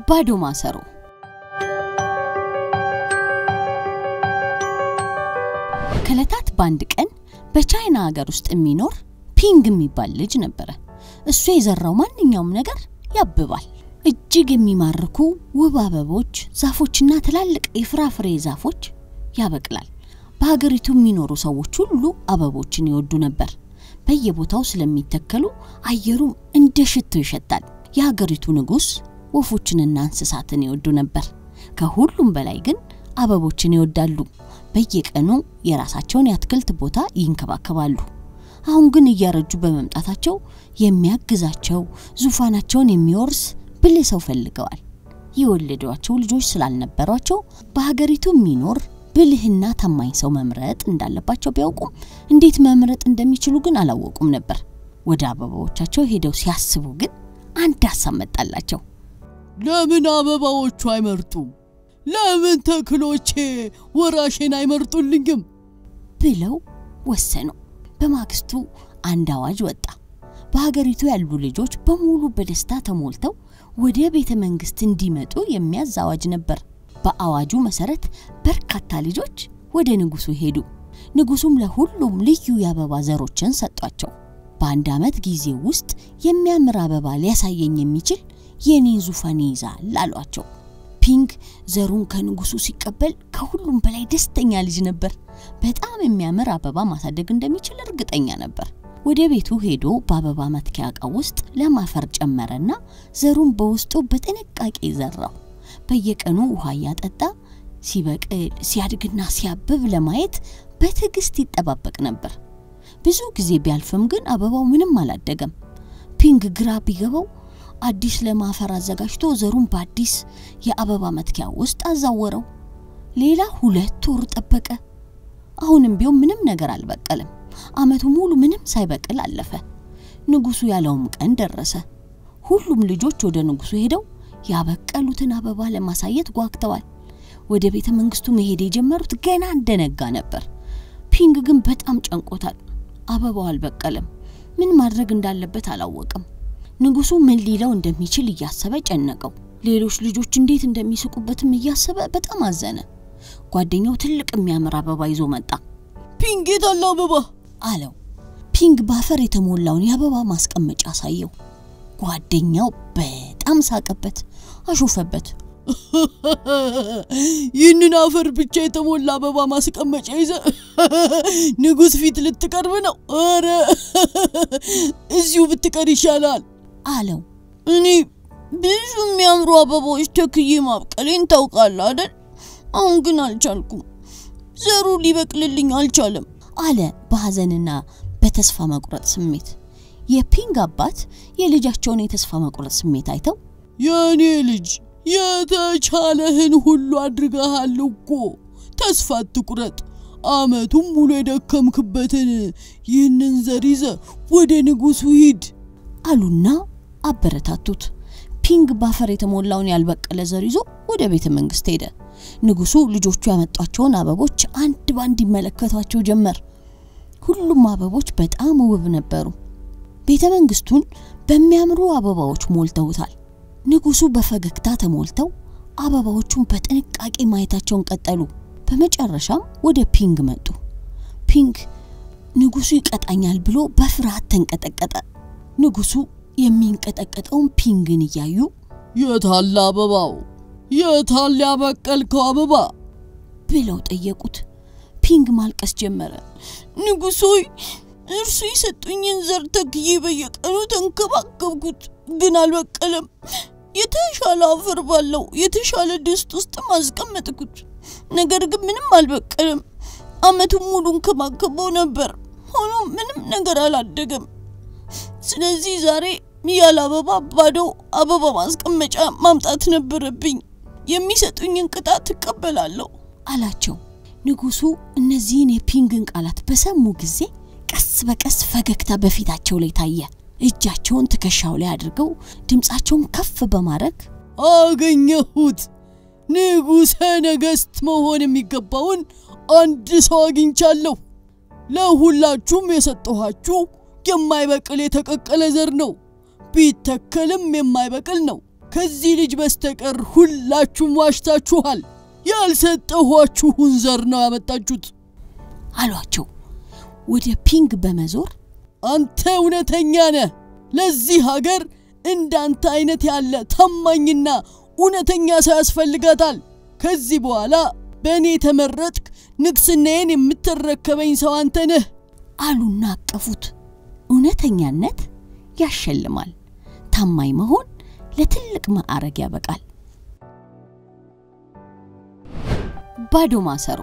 ባዶ ማሰሮ ከለታት ባንድ ቀን በቻይና ሀገር ውስጥ የሚኖር ፒንግ የሚባል ልጅ ነበር እሱ የዘራው ማንኛውም ነገር ያብባል እጅግ የሚማርኩ ውብ አበቦች ዛፎችና ትላልቅ የፍራፍሬ ዛፎች ያበቅላል በሀገሪቱ የሚኖሩ ሰዎች ሁሉ አበቦችን ይወዱ ነበር በየቦታው ስለሚተከሉ አየሩ እንደ ሽቶ ይሸታል የሀገሪቱ ንጉስ ወፎችንና እንስሳትን ይወዱ ነበር ከሁሉም በላይ ግን አበቦችን ይወዳሉ በየቀኑ የራሳቸውን ያትክልት ቦታ ይንከባከባሉ አሁን ግን እያረጁ በመምጣታቸው የሚያግዛቸው ዙፋናቸውን የሚወርስ ብልህ ሰው ፈልገዋል ይወለዷቸው ልጆች ስላልነበሯቸው በሀገሪቱ የሚኖር ብልህና ታማኝ ሰው መምረጥ እንዳለባቸው ቢያውቁም እንዴት መምረጥ እንደሚችሉ ግን አላወቁም ነበር ወደ አበባዎቻቸው ሄደው ሲያስቡ ግን አንድ ሐሳብ መጣላቸው ለምን አበባዎቹ አይመርጡም ለምን ተክሎቼ ወራሽን አይመርጡልኝም ብለው ወሰኑ በማግስቱ አንድ አዋጅ ወጣ በሀገሪቱ ያሉ ልጆች በሙሉ በደስታ ተሞልተው ወደ ቤተ መንግስት እንዲመጡ የሚያዝ አዋጅ ነበር በአዋጁ መሰረት በርካታ ልጆች ወደ ንጉሱ ሄዱ ንጉሱም ለሁሉም ልዩ የአበባ ዘሮችን ሰጧቸው በአንድ አመት ጊዜ ውስጥ የሚያምር አበባ ሊያሳየኝ የሚችል የኔን ዙፋን ይዛል አሏቸው ፒንግ ዘሩን ከንጉሱ ሲቀበል ከሁሉም በላይ ደስተኛ ልጅ ነበር በጣም የሚያምር አበባ ማሳደግ እንደሚችል እርግጠኛ ነበር ወደ ቤቱ ሄዶ በአበባ መትከያ ዕቃ ውስጥ ለማፈር ጨመረና ዘሩን በውስጡ በጥንቃቄ ዘራው በየቀኑ ውሃ ያጠጣ ሲበቅል ሲያድግና ሲያብብ ለማየት በትዕግስት ይጠባበቅ ነበር ብዙ ጊዜ ቢያልፍም ግን አበባው ምንም አላደገም ፒንግ ግራ ቢገባው አዲስ ለማፈር አዘጋጅቶ ዘሩን በአዲስ የአበባ መትከያ ውስጥ አዛወረው ሌላ 2 ወር ጠበቀ አሁንም ቢሆን ምንም ነገር አልበቀለም አመቱ ሙሉ ምንም ሳይበቅል አለፈ ንጉሱ ያለውም ቀን ደረሰ ሁሉም ልጆች ወደ ንጉሱ ሄደው ያበቀሉትን አበባ ለማሳየት ጓግተዋል ወደ ቤተ መንግስቱ መሄድ የጀመሩት ገና እንደነጋ ነበር ፒንግ ግን በጣም ጨንቆታል አበባው አልበቀለም ምን ማድረግ እንዳለበት አላወቀም ንጉሱ ምን ሊለው እንደሚችል ያሰበ ጨነቀው ሌሎች ልጆች እንዴት እንደሚስቁበትም ያሰበ በጣም አዘነ ጓደኛው ትልቅ የሚያምር አበባ ይዞ መጣ ፒንግ የታለ አበባ አለው ፒንግ ባፈር የተሞላውን የአበባ ማስቀመጫ አሳየው ጓደኛው በጣም ሳቀበት አሾፈበት ይህንን አፈር ብቻ የተሞላ አበባ ማስቀመጫ ይዘ ንጉስ ፊት ልትቀርብ ነው አረ እዚሁ ብትቀር ይሻላል አለው እኔ ብዙ የሚያምሩ አበባዎች ተክዬ ማብቀሌን ታውቃለህ አይደል አሁን ግን አልቻልኩም ዘሩ ሊበቅልልኝ አልቻለም አለ በሐዘንና በተስፋ መቁረጥ ስሜት የፒንግ አባት የልጃቸውን የተስፋ መቁረጥ ስሜት አይተው የኔ ልጅ የተቻለህን ሁሉ አድርገሃል እኮ ተስፋ አትቁረጥ አመቱን ሙሉ የደከምክበትን ይህንን ዘር ይዘህ ወደ ንጉሱ ሂድ አሉና አበረታቱት ፒንግ ባፈር የተሞላውን ያልበቀለ ዘር ይዞ ወደ ቤተ መንግስት ሄደ ንጉሱ ልጆቹ ያመጣቸውን አበቦች አንድ ባንድ ይመለከቷቸው ጀመር ሁሉም አበቦች በጣም ውብ ነበሩ ቤተ መንግስቱን በሚያምሩ አበባዎች ሞልተውታል ንጉሱ በፈገግታ ተሞልተው አበባዎቹን በጥንቃቄ ማየታቸውን ቀጠሉ በመጨረሻም ወደ ፒንግ መጡ ፒንግ ንጉሱ ይቀጣኛል ብሎ በፍርሃት ተንቀጠቀጠ ንጉሱ የሚንቀጠቀጠውን ፒንግን ያዩ የታለ አበባው የታለ ያበቀልከው አበባ ብለው ጠየቁት ፒንግ ማልቀስ ጀመረ ንጉሱ እርሱ ይሰጡኝን ዘር ተክዬ በየቀኑ ተንከባከብኩት ግን አልበቀለም የተሻለ አፈር ባለው የተሻለ ድስት ውስጥ ማስቀመጥኩት ነገር ግን ምንም አልበቀለም አመቱን ሙሉ እንከባከበው ነበር ሆኖም ምንም ነገር አላደገም ስለዚህ ዛሬ ያለ አበባ ባዶ አበባ ማስቀመጫ ማምጣት ነበረብኝ የሚሰጡኝን ቅጣት ተቀበላለሁ አላቸው ንጉሱ እነዚህን የፒንግን ቃላት በሰሙ ጊዜ ቀስ በቀስ ፈገግታ በፊታቸው ላይ ታየ እጃቸውን ትከሻው ላይ አድርገው ድምጻቸውን ከፍ በማድረግ አገኘሁት ንጉሰ ነገስት መሆን የሚገባውን አንድ ሰው አግኝቻለሁ ለሁላችሁም የሰጠኋችሁ የማይበቅል የተቀቀለ ዘር ነው ቢተከልም የማይበቅል ነው ከዚህ ልጅ በስተቀር ሁላችሁም ዋሽታችኋል ያልሰጠኋችሁን ዘር ነው ያመጣችሁት አሏቸው ወደ ፒንግ በመዞር አንተ እውነተኛ ነህ ለዚህ ሀገር እንዳንተ አይነት ያለ ታማኝና እውነተኛ ሰው ያስፈልጋታል ከዚህ በኋላ በእኔ ተመረጥክ ንግስናዬን የምትረከበኝ ሰው አንተ ነህ አሉና አቀፉት እውነተኛነት ያሸልማል ታማኝ መሆን ለትልቅ ማዕረግ ያበቃል ባዶ ማሰሮ